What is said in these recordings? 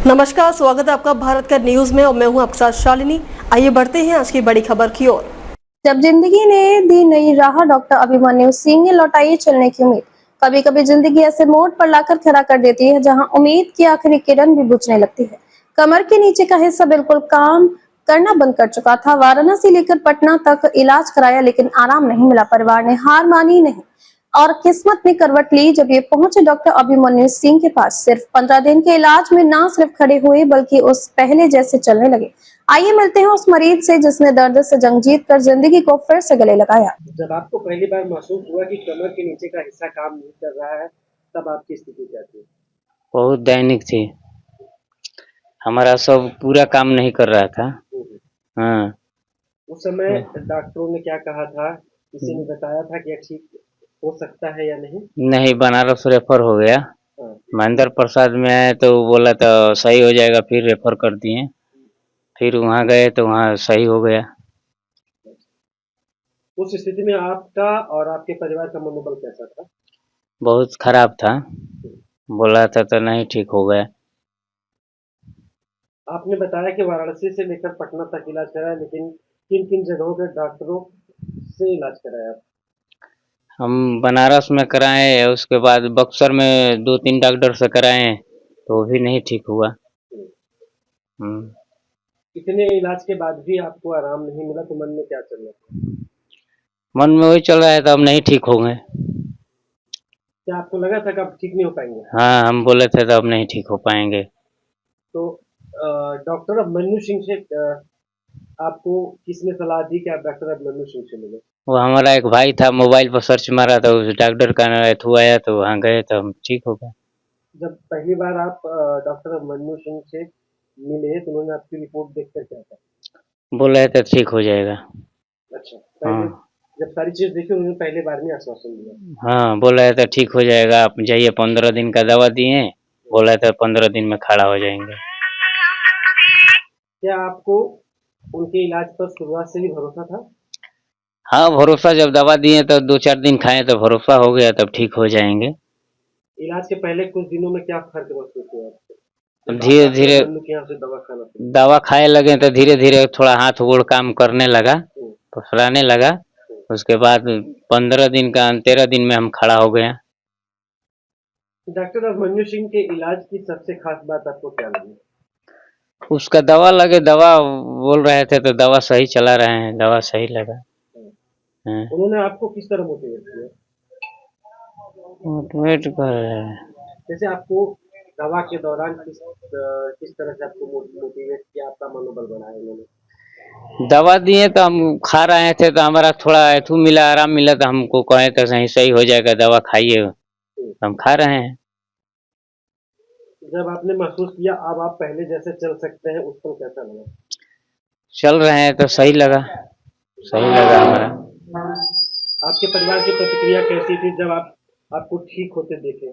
नमस्कार, स्वागत है आपका भारत का न्यूज में और मैं हूं आपके साथ शालिनी। आइए बढ़ते हैं आज की बड़ी खबर की ओर। जब जिंदगी ने दी नई राह, डॉक्टर अभिमन्यु सिंह ने लौटाई चलने की उम्मीद। कभी कभी जिंदगी ऐसे मोड़ पर लाकर खड़ा कर देती है जहां उम्मीद की आखिरी किरण भी बुझने लगती है। कमर के नीचे का हिस्सा बिल्कुल काम करना बंद कर चुका था। वाराणसी लेकर पटना तक इलाज कराया लेकिन आराम नहीं मिला। परिवार ने हार मानी नहीं और किस्मत ने करवट ली जब ये पहुंचे डॉक्टर अभिमन्यु सिंह के पास। सिर्फ 15 दिन के इलाज में न सिर्फ खड़े हुए बल्कि उस पहले जैसे चलने लगे। आइए मिलते हैं उस मरीज से जिसने दर्द से जंग जीत कर जिंदगी को फिर से गले लगाया। जब आपको पहली बार महसूस हुआ कि कमर के नीचे का हिस्सा काम नहीं कर रहा है, तब आपकी स्थिति क्या थी? बहुत दैनिक थी। हमारा सब पूरा काम नहीं कर रहा था। हाँ। उस समय डॉक्टरों ने क्या कहा था? किसी ने बताया था कि ठीक हो सकता है या नहीं? नहीं, बनारस रेफर हो गया। हाँ। महेंद्र प्रसाद में आए तो बोला तो सही हो जाएगा, फिर रेफर कर दिए। फिर वहाँ गए तो वहाँ सही हो गया। उस स्थिति में आपका और आपके परिवार का मनोबल कैसा था? बहुत खराब था। बोला था तो नहीं ठीक हो गया। आपने बताया कि वाराणसी से लेकर पटना तक इलाज कराया, लेकिन किन किन जगहों के डॉक्टरों से इलाज कराया? हम बनारस में कराए, उसके बाद बक्सर में 2-3 डॉक्टर से कराए तो वो भी नहीं ठीक हुआ। इतने इलाज के बाद भी आपको आराम नहीं मिला, तो मन में क्या चल रहा था? मन में वही चल रहा है तो अब नहीं ठीक होंगे। क्या आपको लगा था कि आप ठीक नहीं हो पाएंगे? हाँ, हम बोले थे तो अब नहीं ठीक हो पाएंगे। तो डॉक्टर अभिमन्यु सिंह से आपको किसने सलाह दी कि आप डॉक्टर अभिमन्यु सिंह से मिले? वो हमारा एक भाई था, मोबाइल पर सर्च मारा तो उस डॉक्टर का थ्रू आया तो वहाँ गए तो हम ठीक हो गए। जब पहली बार आप डॉक्टर अभिमन्यु सिंह से मिले तो उन्होंने आपकी रिपोर्ट देखकर क्या कहा? बोल रहे थे ठीक हो जाएगा। अच्छा, पहले हाँ। जब सारी चीज देखी उन्होंने पहले बार में आश्वासन दिया? हाँ, बोल रहे थे ठीक हो जाएगा, आप जाइए। 15 दिन का दवा दिए, बोल रहे थे 15 दिन में खड़ा हो जाएंगे। क्या आपको उनके इलाज पर शुरुआत से ही भरोसा था? हाँ, भरोसा जब दवा दिए तो 2-4 दिन खाए तो भरोसा हो गया, तब ठीक हो जाएंगे। इलाज के पहले कुछ दिनों में क्या फर्क महसूस हुआ आपको? अब जब आप धीरे डॉक्टर धीरे अभिमन्यु के यहाँ से दवा खाना शुरू दवा खाए लगे तो धीरे धीरे थोड़ा हाथ गोड़ काम करने लगा, किया? फुसलाने लगा। उसके बाद 15 दिन का 13 दिन में हम खड़ा हो गए। डॉक्टर अभिमन्यु सिंह के इलाज की सबसे खास बात आपको क्या लगी? उसका दवा लगे, दवा बोल रहे थे तो दवा सही चला रहे हैं, दवा सही लगा। हाँ। उन्होंने आपको किस तरह मोटिवेट किया? मोटिवेट कर रहे हैं। जैसे आपको दवा के दौरान किस तरह से आपको मोटिवेट किया, आपका मनोबल बढ़ाया उन्होंने? दवा दिए तो हम खा रहे थे तो हमारा थोड़ा एथू मिला, आराम मिला तो हमको कहे तो सही सही हो जाएगा, दवा खाइए। तो हम खा रहे हैं। जब आपने महसूस किया अब आप पहले जैसे चल सकते हैं, उस पर कैसा लगा? चल रहे हैं तो सही लगा, सही लगा हमारा। आपके परिवार की प्रतिक्रिया कैसी थी जब आपको ठीक होते देखे?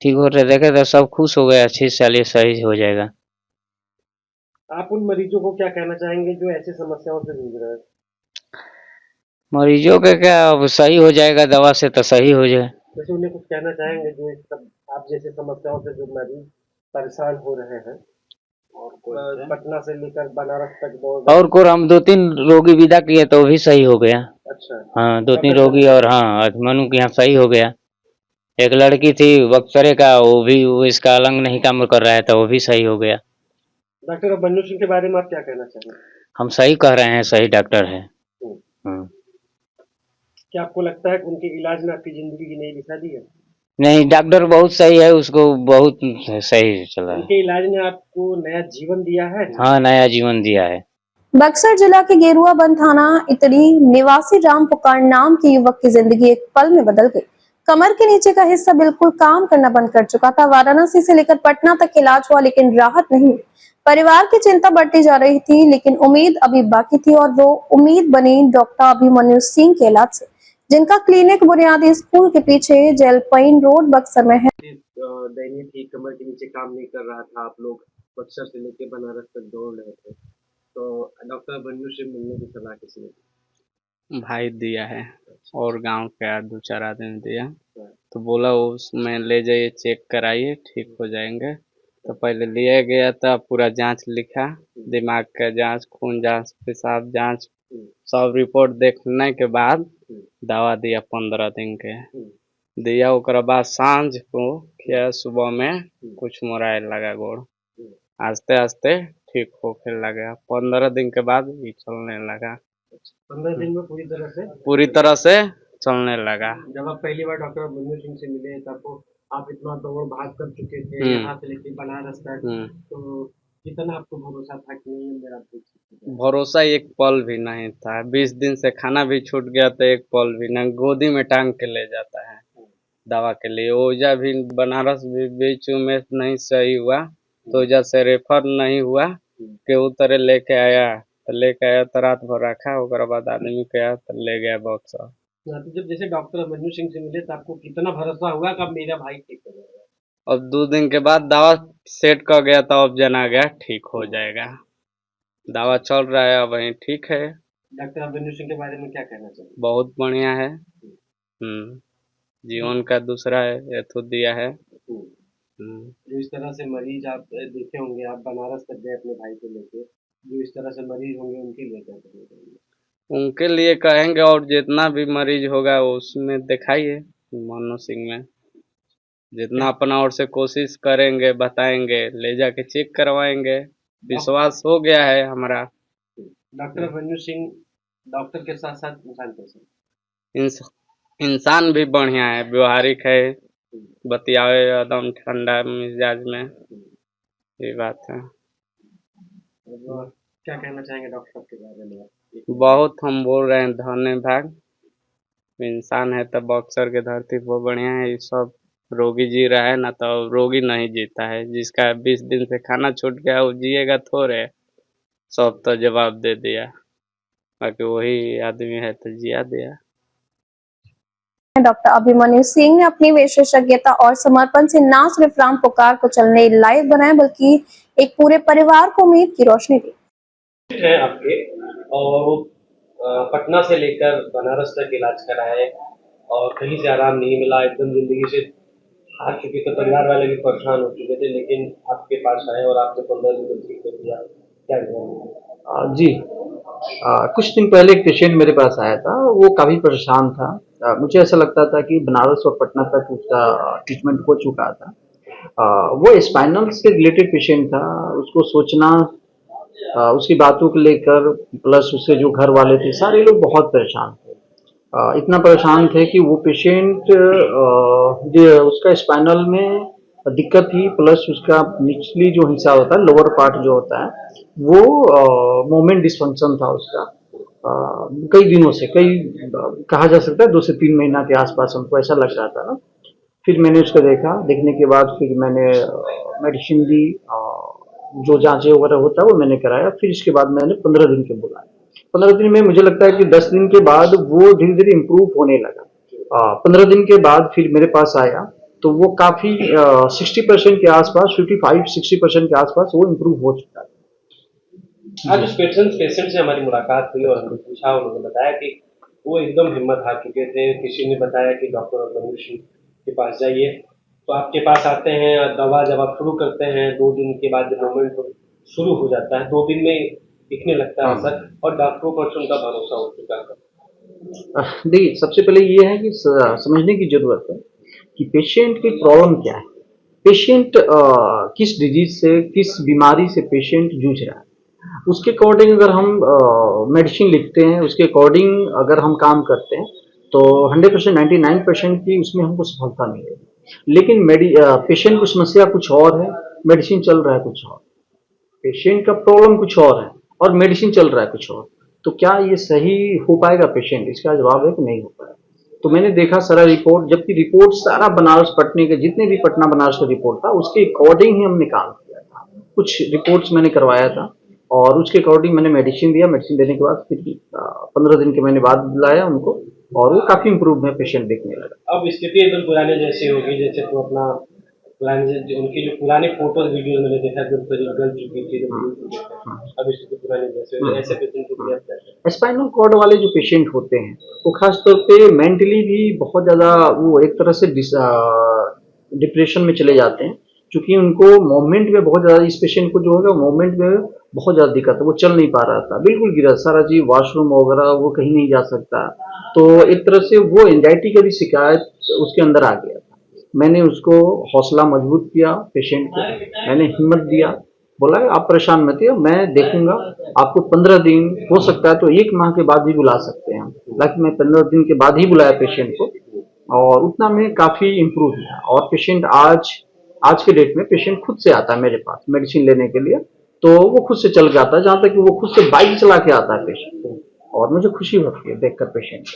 ठीक हो रहे देखे तो सब खुश हो गए, अच्छी से सही हो जाएगा। आप उन मरीजों को क्या कहना चाहेंगे जो ऐसी समस्याओं से जूझ रहे हैं? मरीजों के क्या, अब सही हो जाएगा दवा से तो सही हो जाए। जैसे उन्हें कुछ कहना चाहेंगे जो इस सब आप जैसे समस्याओं से जो मरीज परेशान हो रहे हैं, और पटना से लेकर बनारस तक दौड़ और को हम 2-3 रोगी विदा किए तो भी सही हो गया। अच्छा। हाँ, 2-3 रोगी और हाँ अभिमन्यु के यहाँ सही हो गया। एक लड़की थी बक्सरे का, वो इसका अलंग नहीं काम कर रहा है तो वो भी सही हो गया। डॉक्टर अभिमन्यु सिंह के बारे में आप क्या कहना चाहेंगे? हम सही कह रहे हैं, सही डॉक्टर है। हम्म। क्या आपको लगता है कि उनके इलाज ने आपकी जिंदगी की नई दिशा दी है? नहीं, डॉक्टर बहुत सही है, उसको बहुत सही चला है। उनके इलाज ने आपको नया जीवन दिया है? हाँ, नया जीवन दिया है। बक्सर जिला के गेरुआबंद थाना इतनी निवासी राम पुकार नाम के युवक की जिंदगी एक पल में बदल गई। कमर के नीचे का हिस्सा बिल्कुल काम करना बंद कर चुका था। वाराणसी से लेकर पटना तक इलाज हुआ लेकिन राहत नहीं मिली। परिवार की चिंता बढ़ती जा रही थी लेकिन उम्मीद अभी बाकी थी और वो उम्मीद बनी डॉक्टर अभिमन्यु सिंह के इलाज से, जिनका क्लिनिक बुनियादी स्कूल के पीछे जेलपैन रोड बक्सर में है। दैनिक ही कमर के नीचे काम नहीं कर रहा था, आप लोग बक्सर से लेके बनारस तक दौड़ रहे थे, तो डॉक्टर अभिमन्यु से मिलने की सलाह किसी ने दी? भाई दिया है और गांव के 2-4 आदमी दिया, तो बोला उसमें ले जाइए, चेक कराइए, ठीक हो जाएंगे। तो पहले लिया गया था, पूरा जांच लिखा, दिमाग का जांच, खून जांच, पेशाब जांच, सब रिपोर्ट देखने के बाद दवा दिया 15 दिन के दिया। ओकरा बाद सांझ को किया, सुबह में कुछ मोराइल लगा गोड़, आस्ते आस्ते ठीक होके लगा। 15 दिन के बाद ये चलने लगा, 15 दिन में पूरी तरह से चलने लगा। जब आप पहली बार डॉक्टर बन्नू सिंह से मिले तब आप इतना दौड़ भाग कर चुके थे यहाँ से लेके बनारस तक, तो कितना आपको भरोसा था कि नहीं मेरा ठीक? भरोसा एक पल भी नहीं था। 20 दिन से खाना भी छूट गया तो एक पल भी नहीं, गोदी में टांग के ले जाता है दवा के लिए। ओजा भी बनारस भी बीच में नहीं सही हुआ तो ओजा से रेफर नहीं हुआ कि उतरे लेके आया तो रात भर रखा, ओकरा बाद आदमी के आया तो ले गया बक्सर। तो जब जैसे डॉक्टर बन्नू सिंह से मिले तो आपको कितना भरोसा हुआ कि अब मेरा भाई ठीक हो जाएगा? अब 2 दिन के बाद दवा सेट कर गया तो अब जना गया ठीक हो जाएगा। दवा चल रहा है, अब वही ठीक है। डॉक्टर बन्नू सिंह के बारे में क्या कहना चाहिए? बहुत बढ़िया है। जीवन का दूसरा है ये तो दिया है। जो इस तरह से मरीज आप देखे होंगे, आप बनारस तक गए अपने भाई को लेके, जो इस तरह से मरीज होंगे उनके लिए क्या करना चाहिए? उनके लिए कहेंगे और जितना भी मरीज होगा उसमें दिखाइए मन्नू सिंह में, जितना अपना ओर से कोशिश करेंगे, बताएंगे, ले जाके चेक करवाएंगे। विश्वास हो गया है हमारा। डॉक्टर बन्नू सिंह डॉक्टर के साथ साथ इंसान कैसे? इंसान भी बढ़िया है, व्यवहारिक है, बतियावे एकदम ठंडा मिजाज में, ये बात है। क्या कहना चाहेंगे डॉक्टर के बारे में? बहुत हम बोल रहे हैं धन्यवाद। इंसान है तो बक्सर के धरती पर बढ़िया है। ये सब रोगी जी रहा है ना, तो रोगी नहीं जीता है। जिसका 20 दिन से खाना छूट गया वो जिएगा थोड़े, सब तो जवाब दे दिया, बाकी वही आदमी है तो जिया दिया। डॉक्टर अभिमन्यु सिंह ने अपनी विशेषज्ञता और समर्पण से न सिर्फ राम पुकार को चलने लायक बनाया बल्कि एक पूरे परिवार को उम्मीद की रोशनी दी है आपके, और पटना से लेकर बनारस तक इलाज कराए और कहीं से आराम नहीं मिला, एकदम जिंदगी से हार चुके थे, परिवार वाले भी परेशान हो चुके थे, लेकिन आपके पास आए और आपने 15 दिन में ठीक कर दिया। क्या जी, कुछ दिन पहले एक पेशेंट मेरे पास आया था, वो काफ़ी परेशान था। मुझे ऐसा लगता था कि बनारस और पटना तक उसका ट्रीटमेंट हो चुका था। वो स्पाइनल से रिलेटेड पेशेंट था, उसको सोचना, उसकी बातों को लेकर, प्लस उससे जो घर वाले थे सारे लोग बहुत परेशान थे। इतना परेशान थे कि वो पेशेंट उसका स्पाइनल में दिक्कत थी, प्लस उसका निचली जो हिस्सा होता है, लोअर पार्ट जो होता है, वो मूवमेंट डिसफंक्शन था उसका। कई दिनों से, कहा जा सकता है 2 से 3 महीना के आसपास हमको ऐसा लग रहा था ना। फिर मैंने उसको देखा, देखने के बाद फिर मैंने मेडिसिन दी, जो जांचें वगैरह होता है वो मैंने कराया। फिर इसके बाद मैंने 15 दिन के बुलाया। 15 दिन में मुझे लगता है कि 10 दिन के बाद वो धीरे धीरे इम्प्रूव होने लगा। 15 दिन के बाद फिर मेरे पास आया तो वो काफ़ी 60% के आसपास, 55-60% के आसपास वो इम्प्रूव हो चुका है। आज उस पेशेंट से हमारी मुलाकात हुई और हमने पूछा, उन्होंने बताया कि वो एकदम हिम्मत हार चुके थे। किसी ने बताया कि डॉक्टर बन्नू सिंह के पास जाइए, तो आपके पास आते हैं और दवा जब आप शुरू करते हैं 2 दिन के बाद जब मूवमेंट शुरू हो जाता है 2 दिन में दिखने लगता है असर, और डॉक्टरों पर उनका भरोसा हो चुका है। देखिए, सबसे पहले ये है कि समझने की जरूरत है कि पेशेंट की प्रॉब्लम क्या है, पेशेंट किस डिजीज से, किस बीमारी से पेशेंट जूझ रहा है, उसके अकॉर्डिंग अगर हम मेडिसिन लिखते हैं, उसके अकॉर्डिंग अगर हम काम करते हैं तो 100%, 99% की उसमें हमको सफलता मिलेगी। लेकिन पेशेंट की समस्या कुछ और है, मेडिसिन चल रहा है कुछ और, पेशेंट का प्रॉब्लम कुछ और है और मेडिसिन चल रहा है कुछ और, तो क्या ये सही हो पाएगा पेशेंट? इसका जवाब है कि नहीं हो पाएगा। तो मैंने देखा सारा रिपोर्ट, जबकि रिपोर्ट सारा बनारस पटने के जितने भी पटना बनारस का रिपोर्ट था उसके अकॉर्डिंग ही हमने काम किया था। कुछ रिपोर्ट्स मैंने करवाया था और उसके अकॉर्डिंग मैंने मेडिसिन दिया। मेडिसिन देने के बाद फिर 15 दिन के मैंने बाद बुलाया उनको और वो काफ़ी इम्प्रूव में पेशेंट देखने लगा। अब स्थिति एकदम पुराने जैसी होगी, जैसे तो अपना उनकी जो पुराने फोटोज वीडियो मैंने देखा जब गल चुकी थी, अब स्थिति पुराने जैसे ऐसे पेशेंट को स्पाइनल कॉर्ड वाले जो पेशेंट होते हैं वो खासतौर पे मेंटली भी बहुत ज़्यादा वो एक तरह से डिप्रेशन में चले जाते हैं, चूंकि उनको मूवमेंट में बहुत ज़्यादा, इस पेशेंट को जो होगा मूवमेंट में बहुत ज़्यादा दिक्कत है, वो चल नहीं पा रहा था, बिल्कुल गिरा सारा चीज, वॉशरूम वगैरह वो कहीं नहीं जा सकता। तो एक तरह से वो एंजाइटी का भी शिकायत उसके अंदर आ गया था। मैंने उसको हौसला मजबूत किया, पेशेंट को मैंने हिम्मत दिया, बोला आप परेशान मत हो, मैं देखूंगा, आपको 15 दिन, हो सकता है तो 1 माह के बाद भी बुला सकते हैं हम। हालांकि मैं 15 दिन के बाद ही बुलाया पेशेंट को, और उतना में काफी इम्प्रूव हुआ। और पेशेंट आज के डेट में पेशेंट खुद से आता है मेरे पास मेडिसिन लेने के लिए, तो वो खुद से चल के आता है, जहाँ तक कि वो खुद से बाइक चला के आता है पेशेंट, और मुझे खुशी होती है देखकर पेशेंट।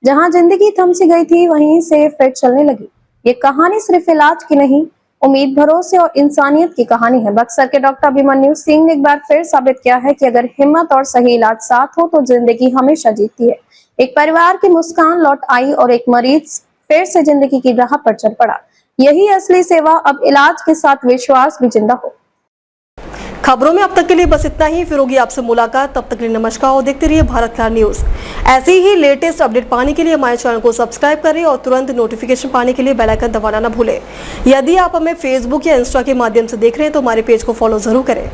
जहां जिंदगी थम सी गई थी वहीं से फिर चलने लगी। ये कहानी सिर्फ इलाज की नहीं, उम्मीद, भरोसे और इंसानियत की कहानी है। बक्सर के डॉक्टर अभिमन्यु सिंह ने एक बार फिर साबित किया है कि अगर हिम्मत और सही इलाज साथ हो तो जिंदगी हमेशा जीतती है। एक परिवार की मुस्कान लौट आई और एक मरीज फिर से जिंदगी की राह पर चल पड़ा। यही असली सेवा, अब इलाज के साथ विश्वास भी जिंदा हो। खबरों में अब तक के लिए बस इतना ही। फिर होगी आपसे मुलाकात, तब तक के लिए नमस्कार और देखते रहिए भारत कार न्यूज। ऐसे ही लेटेस्ट अपडेट पाने के लिए हमारे चैनल को सब्सक्राइब करें और तुरंत नोटिफिकेशन पाने के लिए बेल आइकन दबाना ना भूलें। यदि आप हमें फेसबुक या इंस्टा के माध्यम से देख रहे हैं तो हमारे पेज को फॉलो जरूर करें।